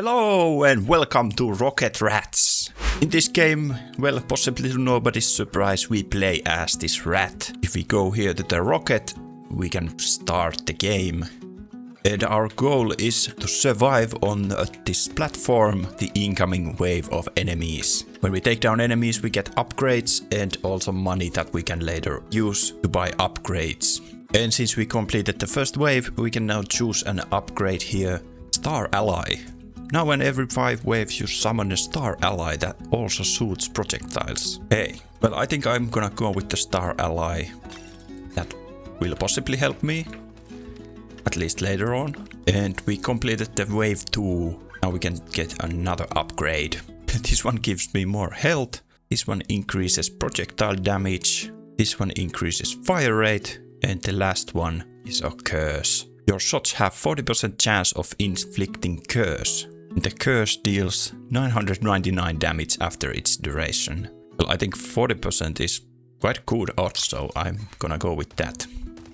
Hello and welcome to Rocket Rats. In this game, well, possibly to nobody's surprise, we play as this rat. If we go here to the rocket, we can start the game. And our goal is to survive on this platform the incoming wave of enemies. When we take down enemies, we get upgrades and also money that we can later use to buy upgrades. And since we completed the first wave, we can now choose an upgrade here. Star Ally. Now when every 5 waves you summon a star ally that also shoots projectiles. Hey, well I think I'm gonna go with the star ally. That will possibly help me. At least later on. And we completed the wave 2. Now we can get another upgrade. This one gives me more health. This one increases projectile damage. This one increases fire rate. And the last one is a curse. Your shots have 40% chance of inflicting curse. The curse deals 999 damage after its duration. Well, I think 40% is quite good odds, so I'm gonna go with that.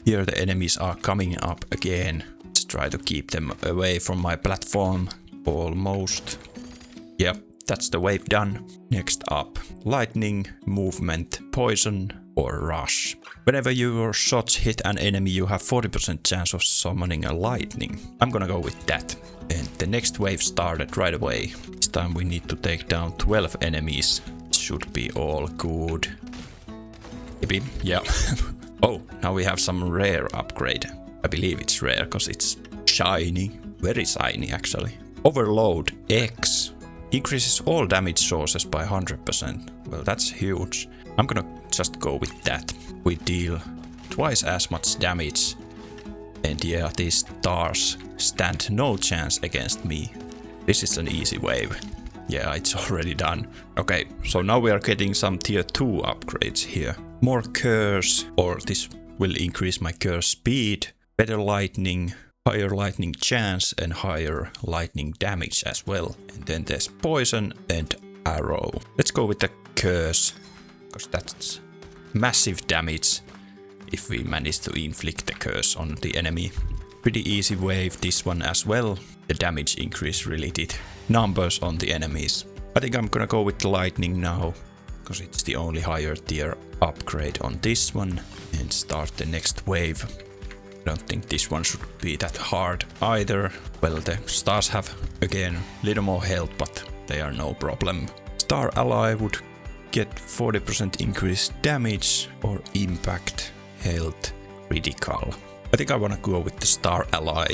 Here the enemies are coming up again. Let's try to keep them away from my platform. Almost. Yep, that's the wave done. Next up, lightning, movement, poison or rush. Whenever your shots hit an enemy, you have 40% chance of summoning a lightning. I'm gonna go with that. And the next wave started right away. This time we need to take down 12 enemies. It should be all good. Maybe, yeah. Oh, now we have some rare upgrade. I believe it's rare because it's shiny. Very shiny actually. Overload X. Increases all damage sources by 100%. Well, that's huge. I'm gonna just go with that. We deal twice as much damage. And yeah, these stars stand no chance against me. This is an easy wave. Yeah, it's already done. Okay, so now we are getting some tier 2 upgrades here. More curse, or this will increase my curse speed. Better lightning, higher lightning chance and higher lightning damage as well. And then there's poison and arrow. Let's go with the curse, because that's massive damage. If we manage to inflict the curse on the enemy. Pretty easy wave this one as well. The damage increase really did numbers on the enemies. I think I'm gonna go with the lightning now, because it's the only higher tier upgrade on this one. And start the next wave. I don't think this one should be that hard either. Well, the stars have again a little more health, but they are no problem. Star ally would get 40% increased damage or impact. Health, critical. I think I wanna go with the star ally.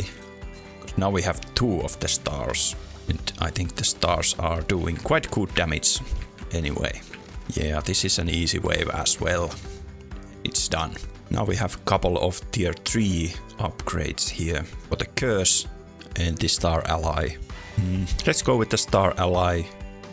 Because now we have 2 of the stars. And I think the stars are doing quite good damage anyway. Yeah, this is an easy wave as well. It's done. Now we have a couple of tier 3 upgrades here for the curse and the star ally. Let's go with the star ally.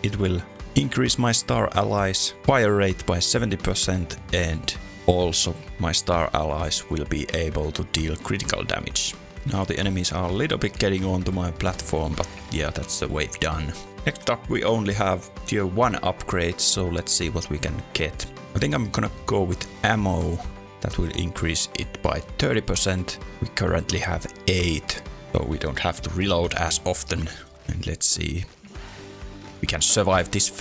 It will increase my star allies' fire rate by 70% and also my star allies will be able to deal critical damage. Now the enemies are a little bit getting onto my platform, but yeah, that's the wave done. Next up we only have tier 1 upgrades, so let's see what we can get. I think I'm gonna go with ammo. That will increase it by 30%. We currently have 8, so we don't have to reload as often. And let's see. We can survive this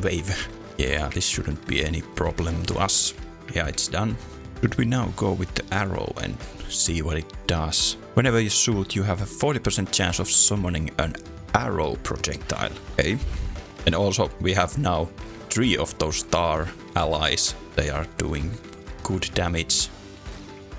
wave. Yeah, this shouldn't be any problem to us. Yeah, it's done. Should we now go with the arrow and see what it does? Whenever you shoot, you have a 40% chance of summoning an arrow projectile. Okay. And also we have now 3 of those star allies. They are doing good damage.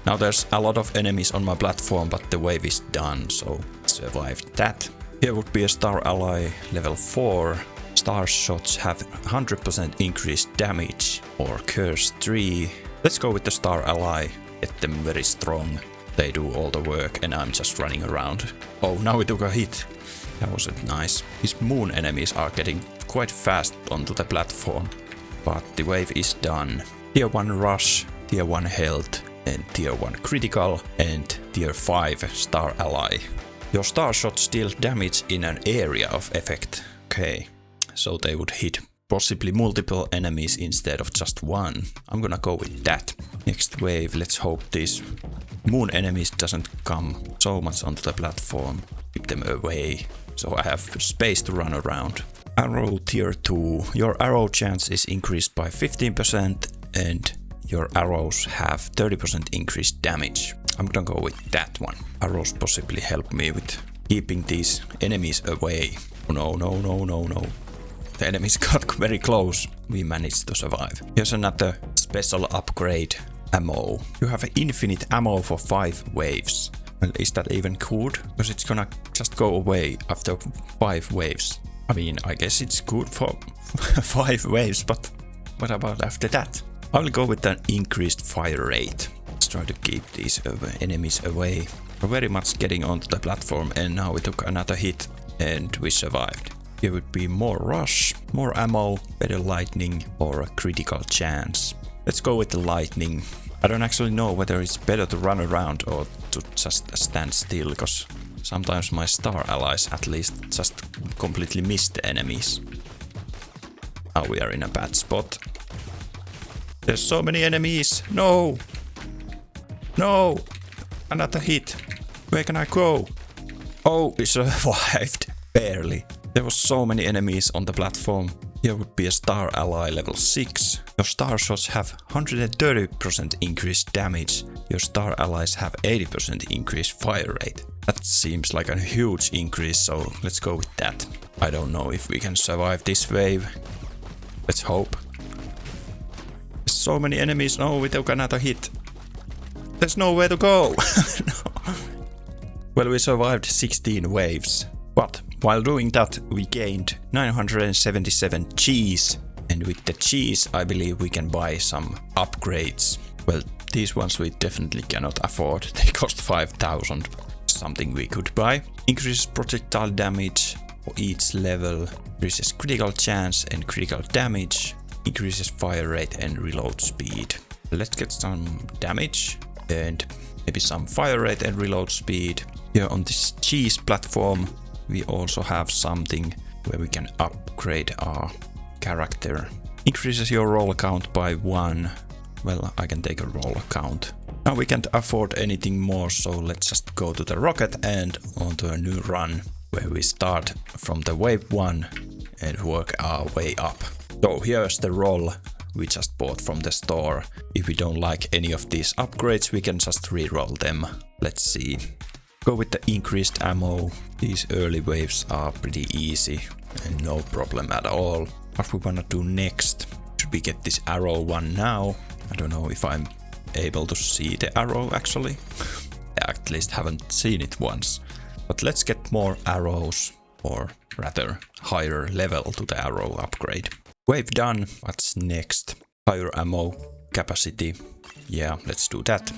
Now there's a lot of enemies on my platform, but the wave is done, so survived that. Here would be a star ally level 4. Star shots have 100% increased damage or curse 3. Let's go with the star ally. Get them very strong. They do all the work and I'm just running around. Oh, now we took a hit. That wasn't nice. These moon enemies are getting quite fast onto the platform. But the wave is done. Tier 1 rush, tier 1 health and tier 1 critical and tier 5 star ally. Your star shots deal damage in an area of effect. Okay. So they would hit possibly multiple enemies instead of just one. I'm gonna go with that. Next wave, let's hope these moon enemies doesn't come so much onto the platform. Keep them away. so I have space to run around. Arrow tier 2. Your arrow chance is increased by 15% and your arrows have 30% increased damage. I'm gonna go with that one. Arrows possibly help me with keeping these enemies away. Oh, no. The enemies got very close. We managed to survive. Here's another special upgrade. Ammo. You have infinite ammo for 5 waves. Well, is that even good? Because it's gonna just go away after 5 waves. I mean, I guess it's good for 5 waves, but what about after that? I will go with an increased fire rate. Let's try to keep these enemies away. We're very much getting onto the platform and now we took another hit and we survived. Here would be more rush, more ammo, better lightning or a critical chance. Let's go with the lightning. I don't actually know whether it's better to run around or to just stand still, because sometimes my star allies at least just completely miss the enemies. Now we are in a bad spot. There's so many enemies. No! No! Another hit. Where can I go? Oh, we survived. Barely. There was so many enemies on the platform. Here would be a star ally level 6. Your star shots have 130% increased damage. Your star allies have 80% increased fire rate. That seems like a huge increase, so let's go with that. I don't know if we can survive this wave. Let's hope. There's so many enemies. No, we took another hit. There's nowhere to go. No. Well, we survived 16 waves. But while doing that, we gained 977 cheese. And with the cheese, I believe we can buy some upgrades. Well, these ones we definitely cannot afford. They cost 5,000. Something we could buy. Increases projectile damage for each level. Increases critical chance and critical damage. Increases fire rate and reload speed. Let's get some damage and maybe some fire rate and reload speed. Here on this cheese platform, we also have something where we can upgrade our character. Increases your roll count by 1. Well, I can take a roll count. Now we can't afford anything more, so let's just go to the rocket and onto a new run where we start from the wave 1 and work our way up. So here's the roll we just bought from the store. If we don't like any of these upgrades, we can just re-roll them. Let's see. Go with the increased ammo. These early waves are pretty easy and no problem at all. What we wanna do next? Should we get this arrow one now? I don't know if I'm able to see the arrow actually. I at least haven't seen it once. But let's get more arrows, or rather higher level to the arrow upgrade. Wave done. What's next? Higher ammo capacity. Yeah, let's do that.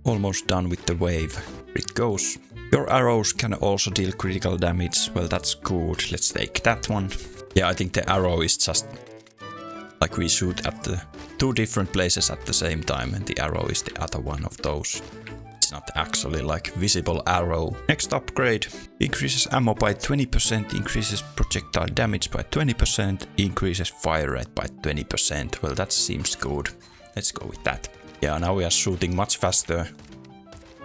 Almost done with the wave. Here it goes. Your arrows can also deal critical damage. Well, that's good. Let's take that one. Yeah, I think the arrow is just like we shoot at the 2 different places at the same time, and the arrow is the other one of those. It's not actually like visible arrow. Next upgrade. Increases ammo by 20%, increases projectile damage by 20%, increases fire rate by 20%. Well, that seems good. Let's go with that. Yeah, now we are shooting much faster.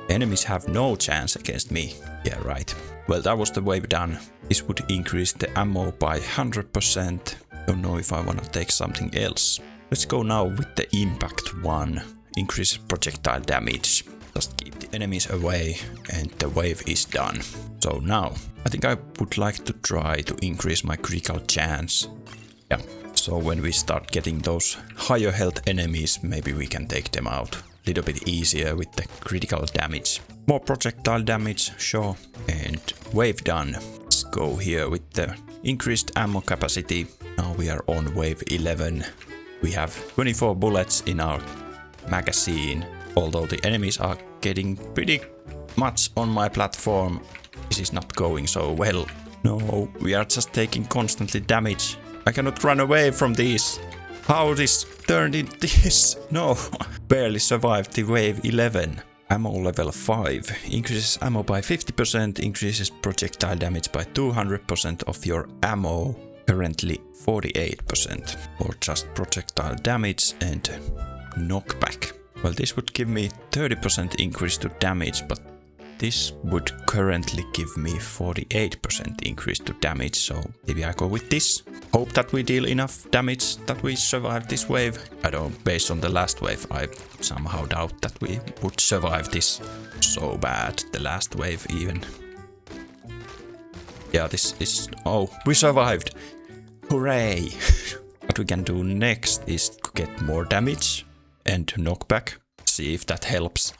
Enemies have no chance against me. Yeah, right. Well, that was the wave done. This would increase the ammo by 100%. Don't know if I want to take something else. Let's go now with the impact one. Increase projectile damage. Just keep the enemies away and the wave is done. So now, I think I would like to try to increase my critical chance. Yeah, so when we start getting those higher health enemies, maybe we can take them out a little bit easier with the critical damage. More projectile damage, sure. And wave done. Let's go here with the increased ammo capacity. Now we are on wave 11. We have 24 bullets in our magazine. Although the enemies are getting pretty much on my platform, this is not going so well. No, we are just taking constantly damage. I cannot run away from these. How this turned into this? No, barely survived the wave 11. Ammo level 5. Increases ammo by 50%, increases projectile damage by 200% of your ammo. Currently 48%. Or just projectile damage and knockback. Well, this would give me 30% increase to damage, but This would currently give me 48% increase to damage, so maybe I go with this. Hope that we deal enough damage that we survive this wave. I don't, based on the last wave, I somehow doubt that we would survive this so bad, the last wave even. Yeah, this is... oh, we survived! Hooray! What we can do next is to get more damage and knockback. See if that helps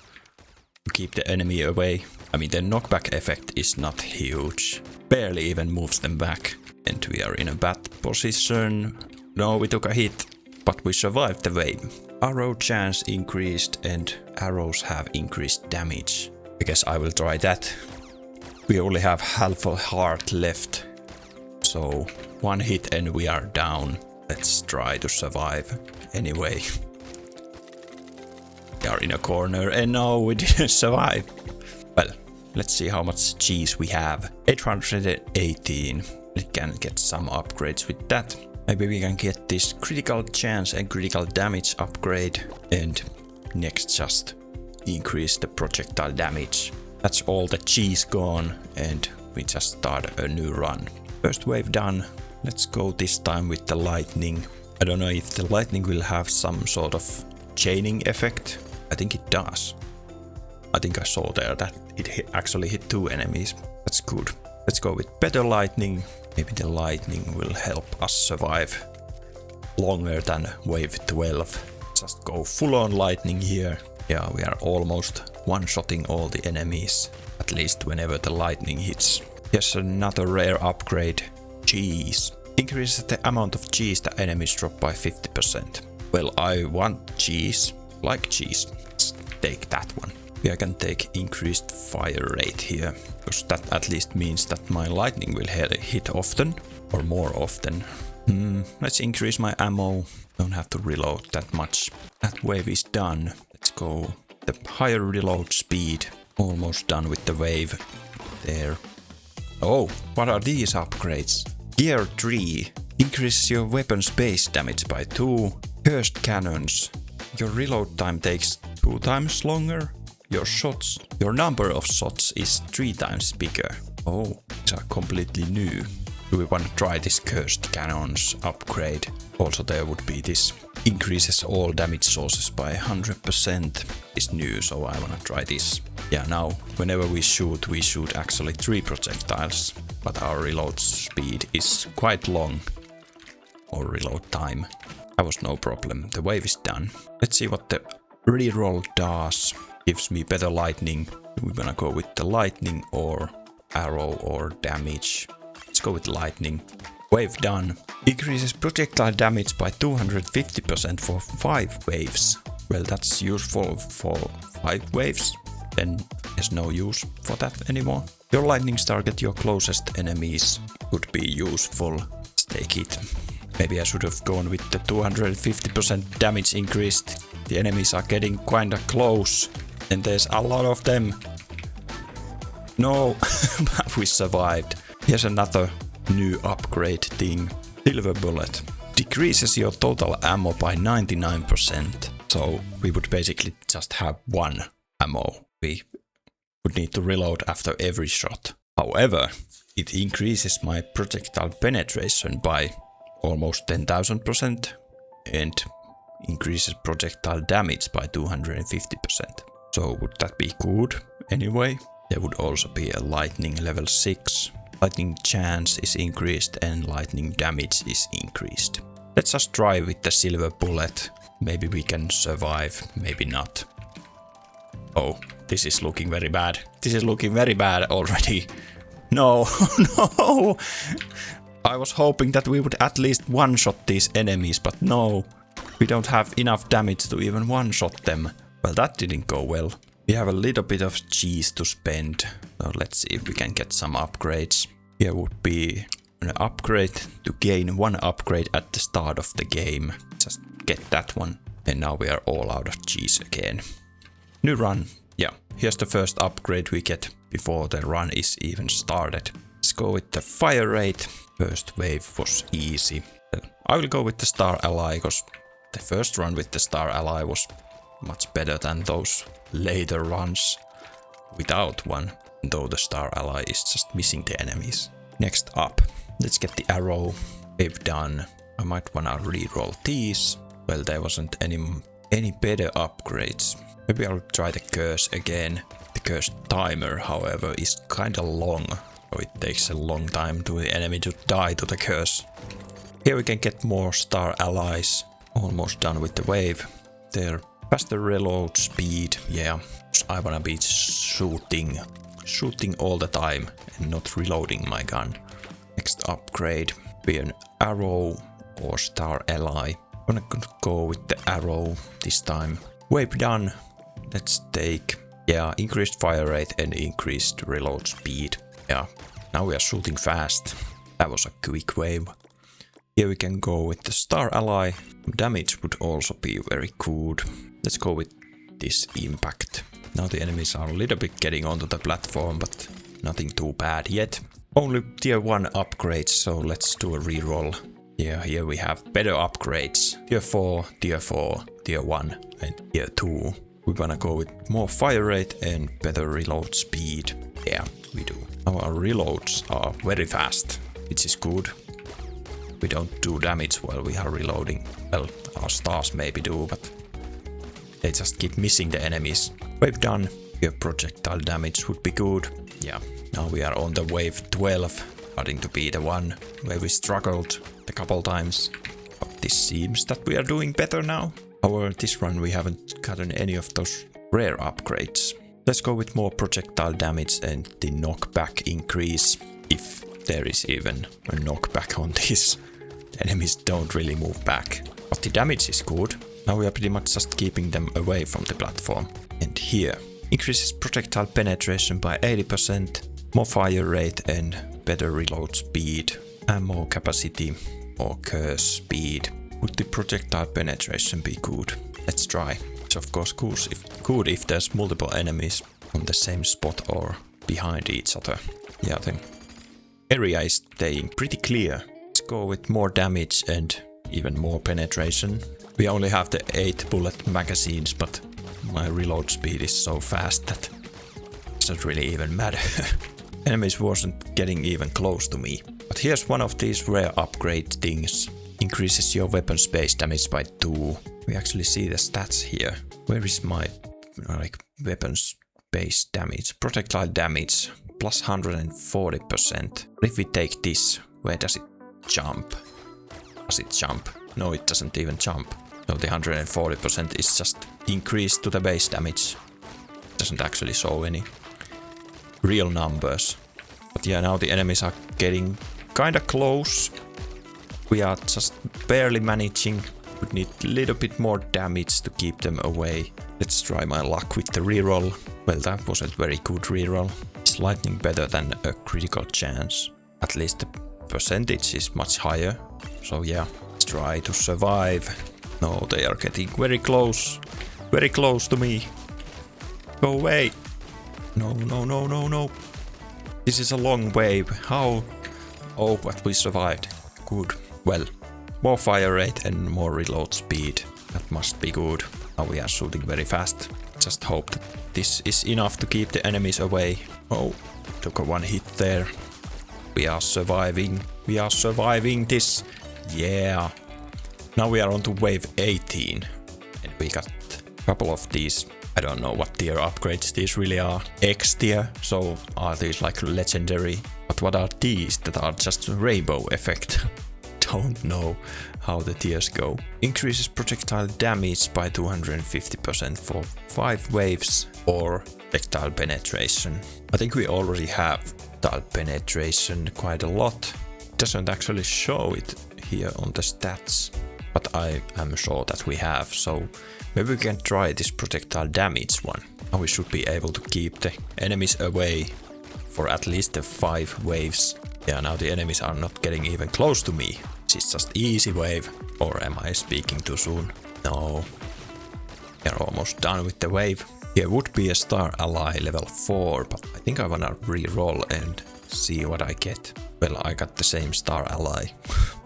to keep the enemy away. I mean, the knockback effect is not huge. Barely even moves them back. And we are in a bad position. No, we took a hit, but we survived the wave. Arrow chance increased and arrows have increased damage. I guess I will try that. We only have half a heart left. So one hit and we are down. Let's try to survive anyway. We are in a corner and no, we didn't survive. Well, let's see how much cheese we have. 818. We can get some upgrades with that. Maybe we can get this critical chance and critical damage upgrade. And next just increase the projectile damage. That's all the cheese gone and we just start a new run. First wave done. Let's go this time with the lightning. I don't know if the lightning will have some sort of chaining effect. I think it does. I think I saw there that it actually hit 2 enemies. That's good. Let's go with better lightning. Maybe the lightning will help us survive longer than wave 12. Just go full on lightning here. Yeah, we are almost one-shotting all the enemies. At least whenever the lightning hits. Here's another rare upgrade. Cheese. Increases the amount of cheese the enemies drop by 50%. Well, I want cheese. Like cheese. Let's take that one. I can take increased fire rate here. Because that at least means that my lightning will hit often. Or more often. Let's increase my ammo. Don't have to reload that much. That wave is done. Let's go the higher reload speed. Almost done with the wave. There. Oh, what are these upgrades? Gear 3 increases your weapon's base damage by 2. Cursed cannons. Your reload time takes 2 times longer. Your number of shots is 3 times bigger. Oh, these are completely new. Do we want to try this cursed cannons upgrade? Also there would be this increases all damage sources by 100% is new, so I want to try this. Yeah, now whenever we shoot actually 3 projectiles, but our reload speed is quite long. Or reload time. That was no problem. The wave is done. Let's see what the reroll does. Gives me better lightning. We're gonna go with the lightning or arrow or damage. Let's go with lightning. Wave done. Increases projectile damage by 250% for 5 waves. Well, that's useful for 5 waves. Then there's no use for that anymore. Your lightnings target your closest enemies. Could be useful. Let's take it. Maybe I should have gone with the 250% damage increased. The enemies are getting kinda close. And there's a lot of them. No, we survived. Here's another new upgrade thing. Silver bullet. Decreases your total ammo by 99%. So we would basically just have 1 ammo. We would need to reload after every shot. However, it increases my projectile penetration by almost 10,000% and increases projectile damage by 250%. So would that be good anyway? There would also be a lightning level 6. Lightning chance is increased and lightning damage is increased. Let's just try with the silver bullet. Maybe we can survive, maybe not. Oh, this is looking very bad. This is looking very bad already. No, no! I was hoping that we would at least one-shot these enemies, but no. We don't have enough damage to even one-shot them. Well, that didn't go well. We have a little bit of cheese to spend. So let's see if we can get some upgrades. Here would be an upgrade to gain 1 upgrade at the start of the game. Just get that one. And now we are all out of cheese again. New run. Yeah, here's the first upgrade we get before the run is even started. Let's go with the fire rate. First wave was easy. I will go with the star ally because the first run with the star ally was much better than those later runs. without one, though the star ally is just missing the enemies. Next up, let's get the arrow. Wave done. I might wanna reroll these. Well, there wasn't any better upgrades. Maybe I'll try the curse again. The curse timer, however, is kinda long, so it takes a long time to the enemy to die to the curse. Here we can get more star allies. Almost done with the wave. There, faster reload speed. Yeah, I wanna be shooting all the time and not reloading my gun. Next upgrade, be an arrow or star ally. I'm gonna go with the arrow this time. Wave done. Let's take, yeah, increased fire rate and increased reload speed. Yeah, now we are shooting fast. That was a quick wave. Here we can go with the star ally. Damage would also be very good. Let's go with this impact. Now the enemies are a little bit getting onto the platform, but nothing too bad yet. Only tier 1 upgrades, so let's do a reroll. Yeah, here we have better upgrades. Tier 4, tier 1 and tier 2. We wanna go with more fire rate and better reload speed. Yeah, we do. Our reloads are very fast, which is good. We don't do damage while we are reloading. Well, our stars maybe do, but they just keep missing the enemies. Wave done. Here projectile damage would be good. Yeah, now we are on the wave 12, starting to be the one where we struggled a couple times. But this seems that we are doing better now. However, this run we haven't gotten any of those rare upgrades. Let's go with more projectile damage and the knockback increase, if there is even a knockback on this. The enemies don't really move back. But the damage is good. Now we are pretty much just keeping them away from the platform. And here, increases projectile penetration by 80%, more fire rate and better reload speed, ammo capacity or curse speed. Would the projectile penetration be good? Let's try. It's of course good if there's multiple enemies on the same spot or behind each other. Yeah, the area is staying pretty clear. Let's go with more damage and even more penetration. We only have the 8 bullet magazines, but my reload speed is so fast that it doesn't really even matter. Enemies wasn't getting even close to me. But here's one of these rare upgrade things. Increases your weapon space damage by 2. We actually see the stats here. Where is my weapon space damage? Projectile damage plus 140%. If we take this, where does it jump? Does it jump? No, it doesn't even jump. So the 140% is just increased to the base damage. Doesn't actually show any real numbers. But yeah, now the enemies are getting kinda close. We are just barely managing. We need a little bit more damage to keep them away. Let's try my luck with the reroll. Well, that was a very good reroll. It's lightning better than a critical chance. At least the percentage is much higher. So yeah, let's try to survive. No, they are getting very close. Very close to me. Go away. No, no, no, no, no. This is a long wave. How? Oh, but we survived. Good. Well, more fire rate and more reload speed. That must be good. Now we are shooting very fast. Just hope that this is enough to keep the enemies away. Oh, took a one hit there. We are surviving. We are surviving this. Yeah. Now we are on to wave 18. And we got a couple of these. I don't know what tier upgrades these really are. X tier. So are these like legendary? But what are these that are just a rainbow effect? Don't know how the tiers go. Increases projectile damage by 250% for 5 waves or projectile penetration. I think we already have projectile penetration quite a lot. It doesn't actually show it here on the stats, but I am sure that we have, so maybe we can try this projectile damage one. Now we should be able to keep the enemies away for at least the 5 waves. Yeah, now the enemies are not getting even close to me. It's just easy wave. Or am I speaking too soon? No. We are almost done with the wave. Here would be a star ally level 4, but I think I wanna re-roll and see what I get. Well, I got the same star ally.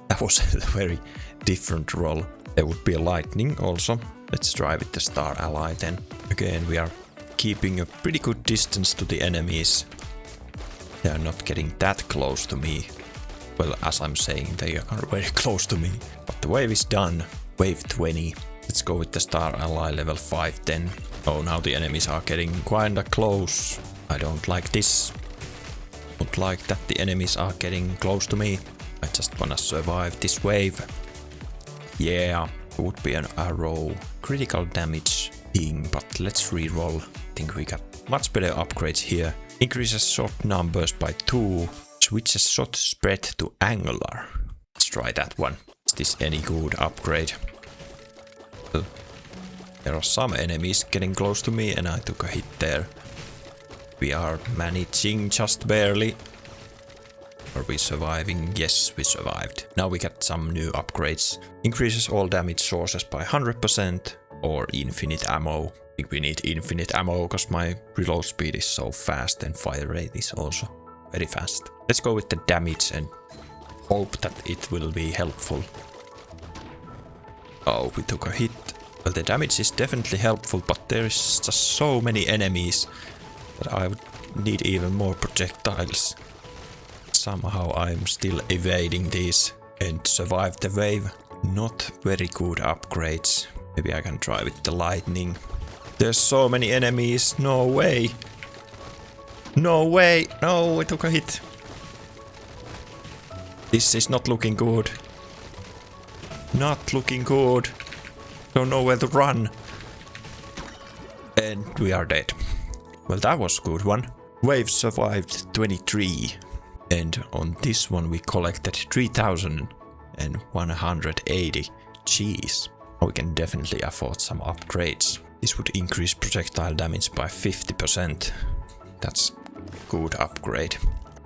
That was a very different roll. There would be a lightning also. Let's try with the star ally then. Again, we are keeping a pretty good distance to the enemies. They are not getting that close to me. Well, as I'm saying, they are very close to me. But the wave is done. Wave 20. Let's go with the Star Ally level 5 then. Oh, now the enemies are getting kinda close. I don't like this. Don't like that the enemies are getting close to me. I just wanna survive this wave. Yeah, would be an arrow. Critical damage thing, but let's reroll. I think we got much better upgrades here. Increases shot numbers by 2. Switches shot spread to angular. Let's try that one. Is this any good upgrade? There are some enemies getting close to me and I took a hit there. We are managing just barely. Are we surviving? Yes, we survived. Now we got some new upgrades. Increases all damage sources by 100% or infinite ammo. I think we need infinite ammo because my reload speed is so fast and fire rate is also very fast. Let's go with the damage and hope that it will be helpful. Oh, we took a hit. Well, the damage is definitely helpful, but there is just so many enemies that I would need even more projectiles. Somehow I'm still evading these and survive the wave. Not very good upgrades. Maybe I can try with the lightning. There's so many enemies. No way. No way. No, I took a hit. This is not looking good. Not looking good. Don't know where to run. And we are dead. Well, that was a good one. Wave survived 23. And on this one we collected 3,180. Jeez. We can definitely afford some upgrades. This would increase projectile damage by 50%. That's a good upgrade.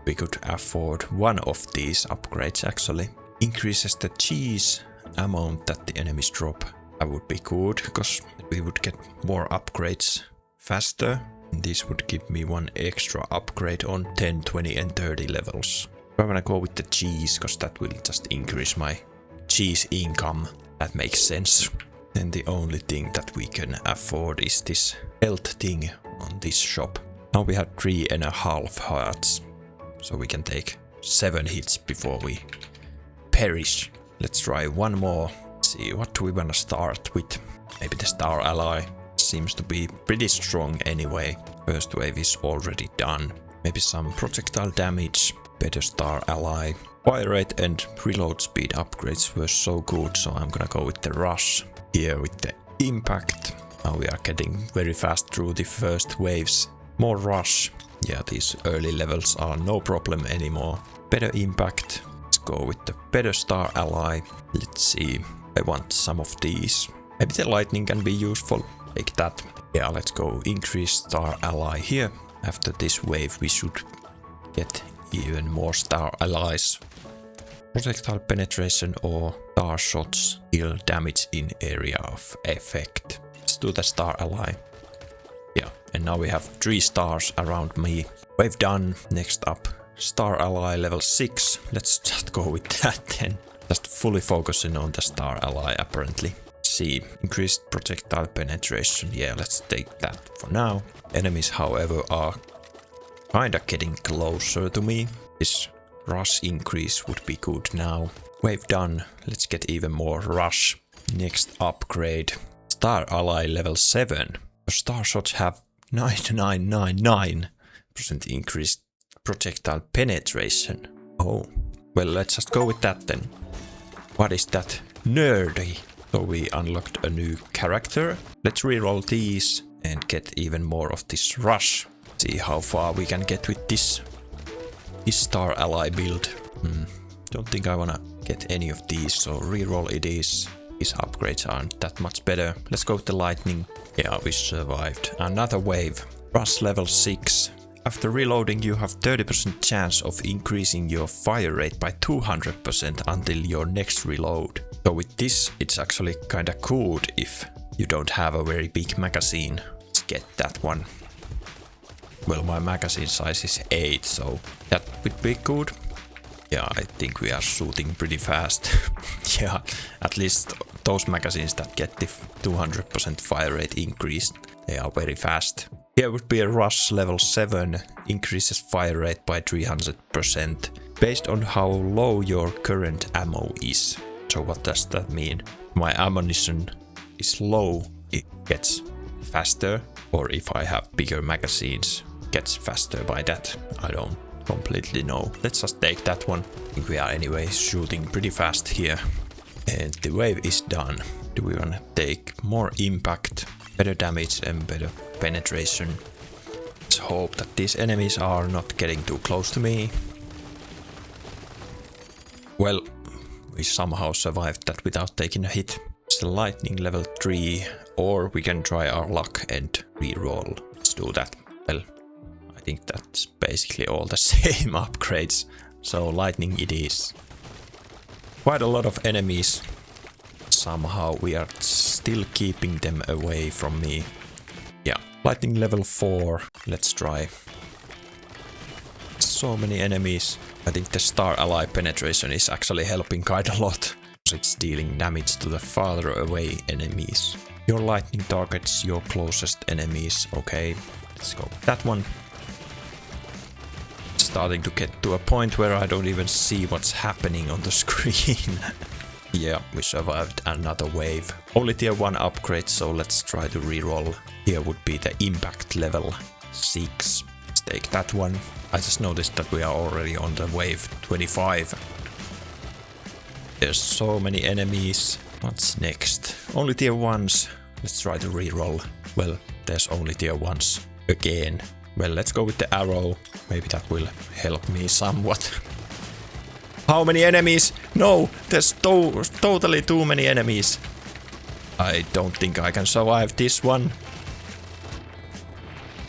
We could afford one of these upgrades actually. Increases the cheese amount that the enemies drop. That would be good because we would get more upgrades faster. And this would give me one extra upgrade on 10, 20 and 30 levels. I'm gonna go with the cheese because that will just increase my cheese income. That makes sense. Then the only thing that we can afford is this health thing on this shop. Now we have 3.5 hearts. So we can take 7 hits before we perish. Let's try one more. Let's see, what do we wanna start with? Maybe the Star Ally. Seems to be pretty strong anyway. First wave is already done. Maybe some projectile damage. Better Star Ally. Fire rate and reload speed upgrades were so good, so I'm gonna go with the rush. Here with the impact. Now we are getting very fast through the first waves. More rush. Yeah, these early levels are no problem anymore. Better impact. Let's go with the better Star Ally. Let's see. I want some of these. Maybe the lightning can be useful. Take that. Yeah, let's go increase Star Ally here. After this wave we should get even more Star Allies. Projectile penetration or star shots deal damage in area of effect. Let's do the Star Ally. Yeah, and now we have 3 stars around me. Wave done. Next up, Star Ally level 6. Let's just go with that then. Just fully focusing on the Star Ally apparently. See, increased projectile penetration. Yeah, let's take that for now. Enemies, however, are kinda getting closer to me. This rush increase would be good now. Wave done. Let's get even more rush. Next upgrade. Star Ally level 7. Star shots have 9999% increased projectile penetration. Oh, well, let's just go with that then. What is that? Nerdy. So we unlocked a new character. Let's reroll these and get even more of this rush. See how far we can get with this Star Ally build. Don't think I wanna get any of these, so reroll it is. These upgrades aren't that much better. Let's go with the lightning. Yeah, we survived. Another wave. Rush level 6. After reloading you have 30% chance of increasing your fire rate by 200% until your next reload. So with this it's actually kinda good if you don't have a very big magazine. Let's get that one. Well, my magazine size is 8, so that would be good. Yeah, I think we are shooting pretty fast. Yeah, at least those magazines that get the 200% fire rate increase, they are very fast. Here would be a rush level 7, increases fire rate by 300%, based on how low your current ammo is. So what does that mean? My ammunition is low, it gets faster, or if I have bigger magazines, gets faster by that. I don't completely know. Let's just take that one. I think we are anyway shooting pretty fast here. And the wave is done. Do we want to take more impact, better damage and better penetration? Let's hope that these enemies are not getting too close to me. Well, we somehow survived that without taking a hit. It's the lightning level 3, or we can try our luck and reroll. Let's do that. Well, I think that's basically all the same upgrades, so lightning it is. Quite a lot of enemies. Somehow we are still keeping them away from me. Yeah, lightning level 4. Let's try. So many enemies. I think the star ally penetration is actually helping quite a lot. It's dealing damage to the farther away enemies. Your lightning targets your closest enemies. Okay, let's go with that one. It's starting to get to a point where I don't even see what's happening on the screen. Yeah, we survived another wave. Only tier 1 upgrade, so let's try to reroll. Here would be the impact level 6. Let's take that one. I just noticed that we are already on the wave 25. There's so many enemies. What's next? Only tier 1s. Let's try to reroll. Well, there's only tier 1s again. Well, let's go with the arrow. Maybe that will help me somewhat. How many enemies? No, there's totally too many enemies. I don't think I can survive this one.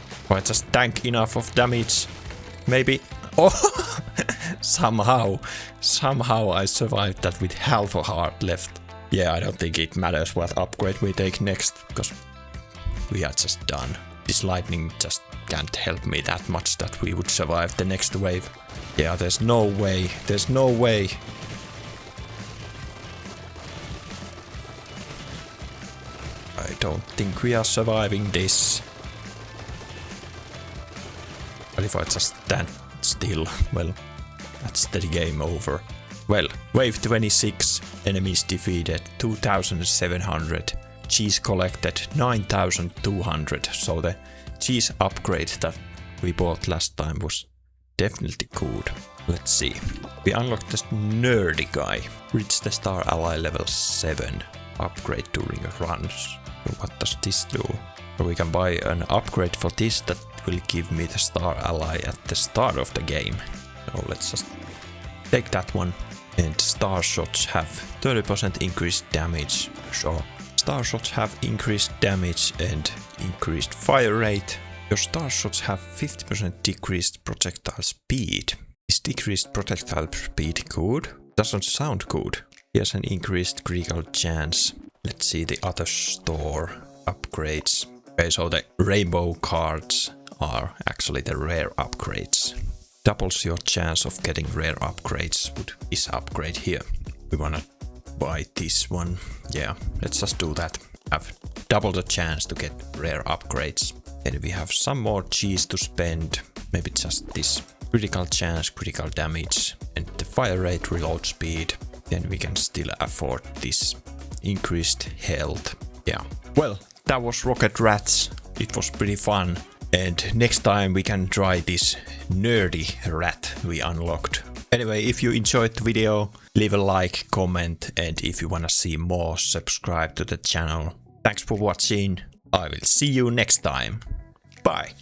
If I just tank enough of damage. Maybe. Oh, somehow I survived that with half a heart left. Yeah, I don't think it matters what upgrade we take next, because we are just done. This lightning just can't help me that much that we would survive the next wave. Yeah, there's no way. There's no way. I don't think we are surviving this. But if I just stand still, well, that's the game over. Well, wave 26, enemies defeated 2,700, cheese collected 9,200, so the cheese upgrade that we bought last time was definitely good. Let's see. We unlocked this nerdy guy, reach the star ally level 7, upgrade during runs. So what does this do? So we can buy an upgrade for this that will give me the star ally at the start of the game. So let's just take that one. And star shots have 30% increased damage. So star shots have increased damage and increased fire rate. Your star shots have 50% decreased projectile speed. Is decreased projectile speed good? Doesn't sound good. Here's an increased critical chance. Let's see the other store upgrades. Okay, so the rainbow cards are actually the rare upgrades. Doubles your chance of getting rare upgrades with this upgrade here. We wanna buy this one. Yeah, let's just do that. Have double the chance to get rare upgrades. And we have some more cheese to spend. Maybe just this critical chance, critical damage, and the fire rate, reload speed. Then we can still afford this increased health. Yeah. Well, that was Rocket Rats. It was pretty fun. And next time we can try this nerdy rat we unlocked. Anyway, if you enjoyed the video, leave a like, comment, and if you wanna see more, subscribe to the channel. Thanks for watching. I will see you next time. Bye.